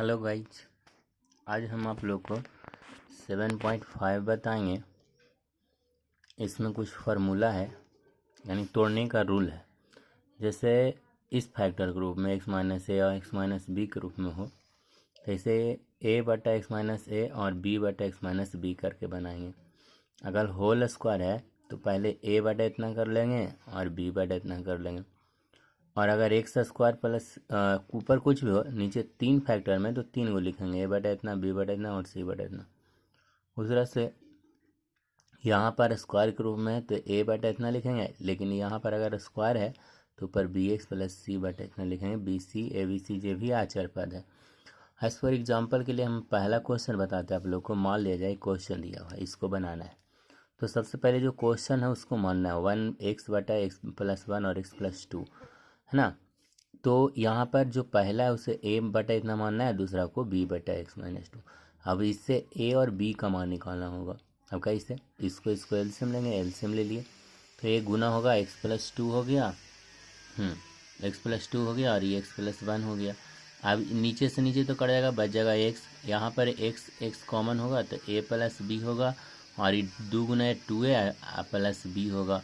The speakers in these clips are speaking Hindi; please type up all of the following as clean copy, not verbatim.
हेलो गाइज, आज हम आप लोग को 7.5 बताएंगे। इसमें कुछ फार्मूला है, यानी तोड़ने का रूल है। जैसे इस फैक्टर के रूप में x माइनस ए और x माइनस बी के रूप में हो, जैसे a बटा x माइनस ए और b बटा x माइनस बी करके बनाएंगे। अगर होल स्क्वायर है तो पहले a बटा इतना कर लेंगे और b बटा इतना कर लेंगे। और अगर एक्स स्क्वायर प्लस ऊपर कुछ भी हो, नीचे 3 फैक्टर में तो 3 को लिखेंगे, ए बटा इतना, बी बटा इतना और सी बटा इतना। उस तरह से यहाँ पर स्क्वायर के रूप में है तो ए बटा इतना लिखेंगे, लेकिन यहाँ पर अगर स्क्वायर है तो ऊपर बी एक्स प्लस सी बटा इतना लिखेंगे। B C A B C जे भी आचार पद है। एज फॉर एग्जाम्पल के लिए हम पहला क्वेश्चन बताते हैं आप लोग को। मान लिया जाए क्वेश्चन दिया हुआ है, इसको बनाना है। तो सबसे पहले जो क्वेश्चन है उसको मानना है 1 एक्स बटा एक्स प्लस 1 और एक्स प्लस 2, है ना। तो यहाँ पर जो पहला है उसे ए बटा इतना मानना है, दूसरा को बी बटा एक्स माइनस 2। अब इससे ए और बी का मान निकालना होगा। अब कैसे, इसको एलसीएम लेंगे, एलसीएम ले लिए तो ये गुना होगा, एक्स प्लस 2 हो गया, एक्स प्लस 2 हो गया और ये एक्स प्लस 1 हो गया। अब नीचे से नीचे तो कट जाएगा, बच जाएगा एक्स। यहाँ पर एक्स कॉमन होगा तो ए प्लस बी होगा और ये 2 गुना 2 ए प्लस बी होगा।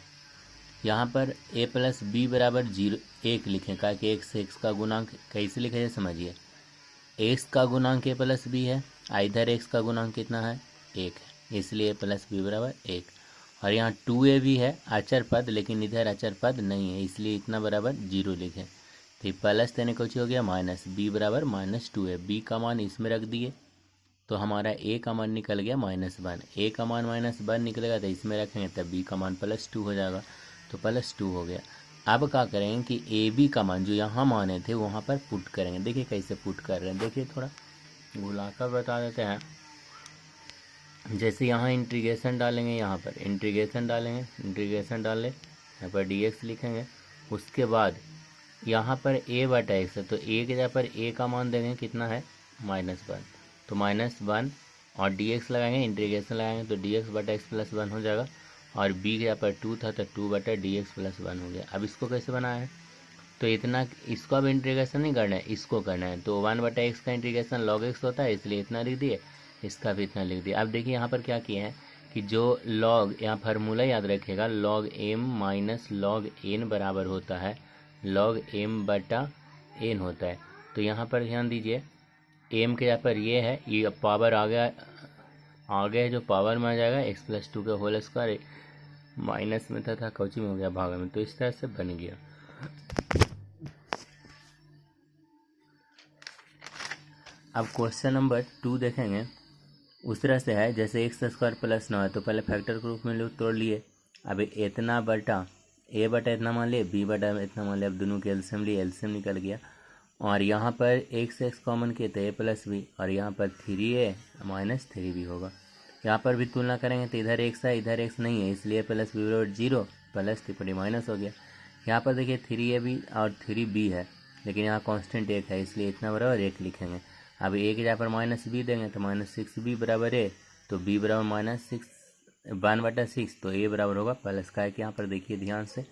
यहाँ पर a प्लस बी बराबर 1 लिखें, का कि एक्स का गुणांक कैसे लिखा जाए समझिए। एक्स का गुणांक a प्लस बी है, इधर एक्स का गुणांक कितना है, 1 है, इसलिए a प्लस बी बराबर 1। और यहाँ 2a भी है अचर पद, लेकिन इधर अचर पद नहीं है, इसलिए इतना बराबर 0 लिखें। तो प्लस देने कुछ हो गया माइनस, b बराबर -2a। b का मान इसमें रख दिए तो हमारा a का मान निकल गया -1। a का मान -1 निकलेगा तो इसमें रखेंगे तब b का मान +2 हो जाएगा, तो +2 हो गया। अब क्या करेंगे कि ए बी का मान जो यहाँ माने थे वहाँ पर पुट करेंगे। देखिए कैसे पुट कर रहे हैं, देखिए थोड़ा बुलाकर बता देते हैं। जैसे यहाँ इंटीग्रेशन डालेंगे, यहाँ पर इंटीग्रेशन डालेंगे, इंटीग्रेशन डाले यहाँ पर dx लिखेंगे। उसके बाद यहाँ पर a बटा एक्स है तो a के जगह पर a का मान देंगे, कितना है -1, तो -1 और dx लगाएंगे, इंटीग्रेशन लगाएंगे तो dx बटा एक्स प्लस 1 हो जाएगा। और b के यहाँ पर 2 था तो 2 बटा dx प्लस 1 हो गया। अब इसको कैसे बनाया है, तो इतना, इसको अब इंटीग्रेशन नहीं करना है, इसको करना है। तो 1 बटा एक्स का इंटीग्रेशन log x होता है, इसलिए इतना लिख दिए, इसका भी इतना लिख दिया। अब देखिए यहाँ पर क्या किए हैं कि जो log, यहाँ फार्मूला याद रखिएगा, log m minus log n बराबर होता है log m बटा n होता है। तो यहाँ पर ध्यान दीजिए, m के यहाँ पर ये है, ये पावर आ गया, आगे जो पावर में आ जाएगा x प्लस 2 का होल स्क्वायर, माइनस में था कौची में हो गया भाग में, तो इस तरह से बन गया। अब क्वेश्चन नंबर 2 देखेंगे, उस तरह से है जैसे एक्स स्क्वायर प्लस 9 है तो पहले फैक्टर के रूप में लोग तोड़ लिए। अब इतना बटा ए बटा इतना मान लिए, बी बटा इतना मान लिया, अब दोनों के एलसीएम लिए, एलसीएम निकल गया। और यहाँ पर एक्स कॉमन किए तो ए प्लस बी, और यहाँ पर 3a माइनस 3b होगा। यहाँ पर भी तुलना करेंगे तो इधर एक्स है, इधर एक्स नहीं है, इसलिए प्लस बी बराबर 0, प्लस 3 माइनस हो गया। यहाँ पर देखिए 3ab और 3b है, लेकिन यहाँ कांस्टेंट 1 है, इसलिए इतना बराबर 1 लिखेंगे। अब a के जगह पर -b देंगे तो -6b बराबर a, तो b बराबर -1 बटा 6, तो a बराबर होगा प्लस का है कि यहाँ पर देखिए ध्यान से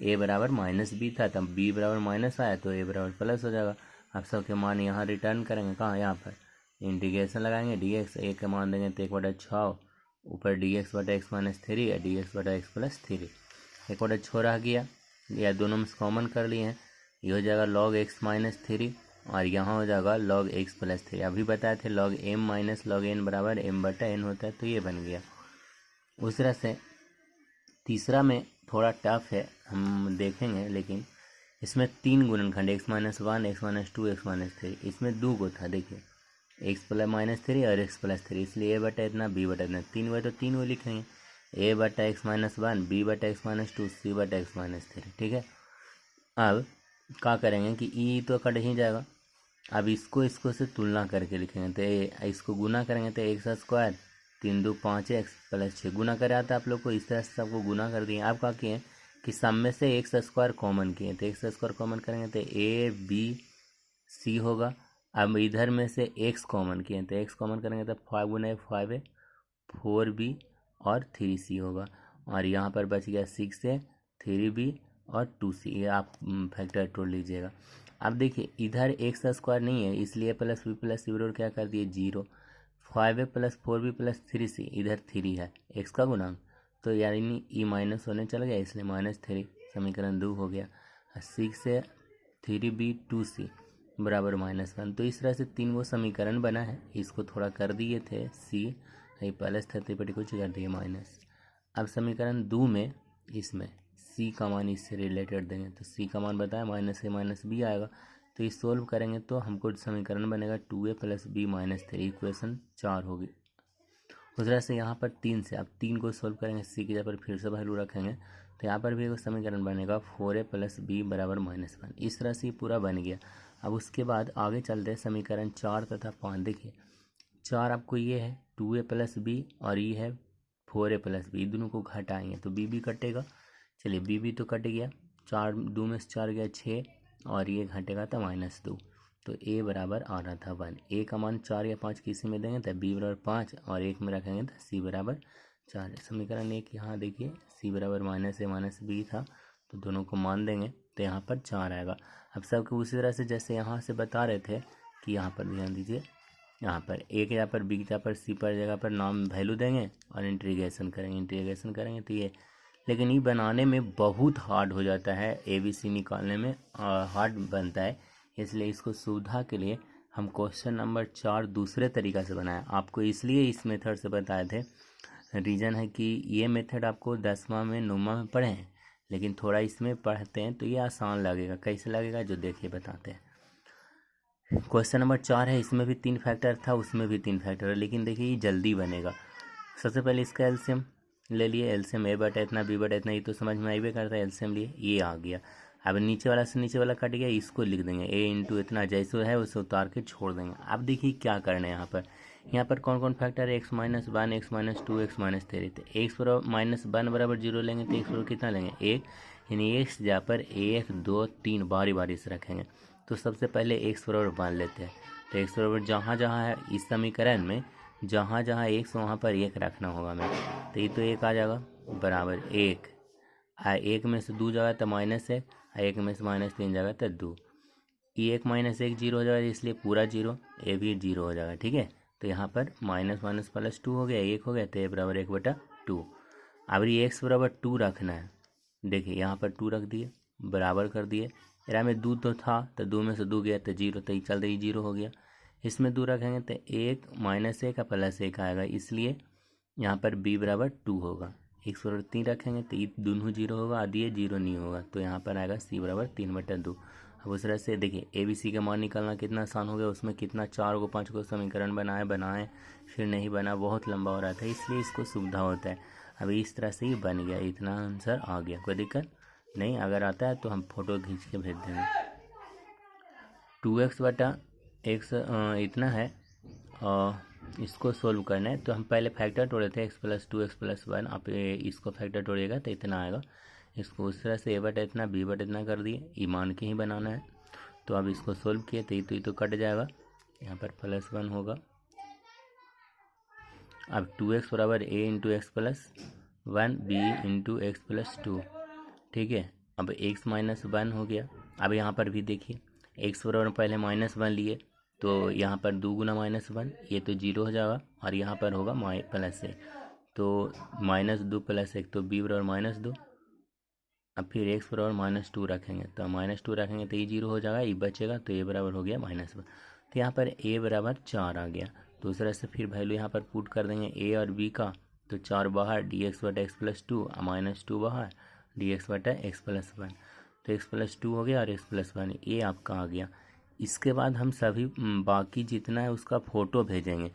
a बराबर -b था, तब b बराबर माइनस आया तो a बराबर प्लस हो जाएगा। अब सबके मान यहाँ रिटर्न करेंगे, कहाँ, यहाँ पर इंटीग्रेशन लगाएंगे, dx a का मान देंगे तो 1/6 ऊपर dx बटा एक्स माइनस 3 या dx बटा एक्स प्लस 3, 1/6 रह गया, या दोनों में कॉमन कर लिए हैं, ये हो जाएगा log x माइनस 3 और यहाँ हो जाएगा log x प्लस 3। अभी बताए थे log m minus log n बराबर m बटा n होता है, तो ये बन गया। उस तरह से तीसरा में थोड़ा टफ है, हम देखेंगे, लेकिन इसमें 3 गुणनखंड x minus 1, x minus 2, x minus 3, इसमें 2 को था, देखिए x प्लस -3 और x प्लस 3, इसलिए a बटा इतना, b बटा इतना, 3 हुए तो 3 वो लिखेंगे, a बटा एक्स माइनस 1, b बटा एक्स माइनस 2, c बटा एक्स माइनस 3, ठीक है। अब क्या करेंगे कि e तो कट ही जाएगा, अब इसको से तुलना करके लिखेंगे, तो इसको गुना करेंगे तो एक्स स्क्वायर 3 2 5 एक्स प्लस 6 गुना करे आता है आप लोग को, इस तरह से सबको गुना कर दिए। अब क्या किए कि सब में से एक्स स्क्वायर कॉमन किए, तो एक्स स्क्वायर कॉमन करेंगे तो ए बी सी होगा। अब इधर में से एक्स कॉमन किए तो एक्स कॉमन करेंगे तो 5 गुना 5a 4b और 3c होगा। और यहाँ पर बच गया 6a 3b और 2c, ये आप फैक्टर तोड़ लीजिएगा। अब देखिए इधर एक्स स्क्वायर नहीं है, इसलिए प्लस बी प्लस सी बराबर क्या कर दिए 0। 5a plus 4b plus 3c, इधर 3 है एक्स का गुणांक, तो यानी ई माइनस होने चला गया, इसलिए -3 समीकरण 2 हो गया। 6 है 3b 2c बराबर -1। तो इस तरह से 3 वो समीकरण बना है। इसको थोड़ा कर दिए थे सी, प्लस था तो पर कुछ कर दिए माइनस। अब समीकरण 2 में इसमें सी का मान इससे रिलेटेड देंगे, तो सी का मान बताया -a -b आएगा। तो इस सोल्व करेंगे तो हमको समीकरण बनेगा 2a प्लस b -3, इक्वेशन 4 होगी। उस तरह से यहाँ पर 3 से अब 3 को सोल्व करेंगे, सी की जगह पर फिर से वैल्यू रखेंगे, तो यहाँ पर भी एक समीकरण बनेगा 4a प्लस b बराबर -1। इस तरह से पूरा बन गया। अब उसके बाद आगे चलते हैं समीकरण 4 तथा 5। देखिए 4 आपको ये है 2a प्लस b और ये है 4a प्लस b, दोनों को घटाएंगे तो b कटेगा। चलिए b तो कट गया, 4 2 में से 4 गया 6 और ये घटेगा तो -2। तो a बराबर आ रहा था 1। a का मान 4 या 5 किसी में देंगे तो b बराबर 5 और 1 में रखेंगे तो c बराबर 4। समीकरण 1 यहाँ देखिए c बराबर -a -b था, तो दोनों को मान देंगे तो यहाँ पर 4 आएगा। अब सबको उसी तरह से जैसे यहाँ से बता रहे थे कि यहाँ पर ध्यान दीजिए, यहाँ पर a की जगह पर b की जगह पर c पर जगह पर नाम वैल्यू देंगे और इंटीग्रेशन करेंगे तो ये, लेकिन ये बनाने में बहुत हार्ड हो जाता है, ABC निकालने में हार्ड बनता है। इसलिए इसको सुविधा के लिए हम क्वेश्चन नंबर 4 दूसरे तरीक़ा से बनाए। आपको इसलिए इस मेथड से बताए थे, रीज़न है कि ये मेथड आपको 10वां में 9वां में पढ़े हैं, लेकिन थोड़ा इसमें पढ़ते हैं तो ये आसान लगेगा। कैसे लगेगा जो देखिए बताते हैं। क्वेश्चन नंबर 4 है, इसमें भी 3 फैक्टर था, उसमें भी 3 फैक्टर है, लेकिन देखिए ये जल्दी बनेगा। सबसे पहले इसका एलसीएम ले लिए, एलसीएम a बटा इतना b बटा इतना, ये तो समझ में आइबे करता है, एलसीएम लिए ये आ गया। अब नीचे वाला से नीचे वाला कट गया, इसको लिख देंगे a इंटू इतना, जैसे है उसे उतार के छोड़ देंगे। अब देखिए क्या करना है, यहाँ पर कौन कौन फैक्टर है, x -1 x -2 x -3। तो x -1 बराबर 0 लेंगे तो x बराबर कितना लेंगे 1, यानी x जहाँ पर 1 2 3 बारी से रखेंगे। तो सबसे पहले x बराबर 1 लेते हैं, तो x बराबर जहाँ जहाँ है इस समीकरण में जहाँ जहाँ 1 वहाँ पर 1 रखना होगा हमें, तो ये तो 1 आ जाएगा बराबर 1। 1 में से 2 जाएगा तो -1, 1 में से -3 जाएगा तो 2। ये 1 - 1 0 हो जाएगा, इसलिए पूरा 0, ए भी 0 हो जाएगा। ठीक है, तो यहाँ पर -+2 हो गया, 1 हो गया, तो ए बराबर 1/2। अब ये x बराबर 2 रखना है। देखिए यहाँ पर 2 रख दिए, बराबर कर दिए। इरा में 2 तो था, तो 2 में से 2 गया तो 0, तो ये चलते ही 0 हो गया। इसमें 2 रखेंगे तो 1 -1 का +1 आएगा, इसलिए यहाँ पर b बराबर 2 होगा। x बराबर 3 रखेंगे तो ये दोनों 0 होगा, आदि ये 0 नहीं होगा, तो यहाँ पर आएगा c बराबर 3/2। अब उस तरह से देखिए ABC का मान निकालना कितना आसान हो गया। उसमें कितना 4 को 5 को समीकरण बनाए फिर नहीं बना, बहुत लंबा हो रहा था, इसलिए इसको सुविधा होता है। अब इस तरह से ही बन गया, इतना आंसर आ गया, कोई दिक्कत नहीं। अगर आता है तो हम फोटो खींच के भेज देंगे। 2x बटा x इतना है, इसको सोल्व करना है तो हम पहले फैक्टर तोड़े थे x + 2 x + 1। आप इसको फैक्टर तोड़िएगा तो इतना आएगा। इसको उस तरह से a बटा इतना b बटा इतना कर दिए, ईमान के ही बनाना है। तो अब इसको सोल्व किए तो ये तो कट जाएगा, यहाँ पर +1 होगा। अब 2x बराबर a into x + 1 b into x + 2। ठीक है, अब x -1 हो गया। अब यहाँ पर भी देखिए x बराबर पहले -1 लिए, तो यहाँ पर 2 गुना -1, ये तो 0 हो जाएगा, और यहाँ पर होगा +1, तो -2 + 1, तो b बराबर -2। अब फिर x बराबर -2 रखेंगे, तो -2 रखेंगे तो ये 0 हो जाएगा, ये बचेगा, तो a बराबर हो गया -1। तो यहाँ पर a बराबर 4 आ गया। दूसरा से फिर वैल्यू यहाँ पर पुट कर देंगे a और b का, तो 4 बाहर dx बटा x + 2, -2 बाहर dx बटा x + 1, तो x + 2 हो गया और x + 1, ये आपका आ गया। इसके बाद हम सभी बाकी जितना है उसका फ़ोटो भेजेंगे,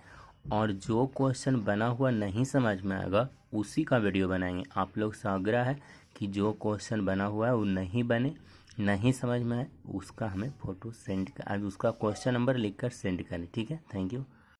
और जो क्वेश्चन बना हुआ नहीं समझ में आएगा उसी का वीडियो बनाएंगे। आप लोग से आग्रह है कि जो क्वेश्चन बना हुआ है वो नहीं बने, नहीं समझ में आए, उसका हमें फ़ोटो सेंड कर, उसका क्वेश्चन नंबर लिखकर सेंड करें। ठीक है, थैंक यू।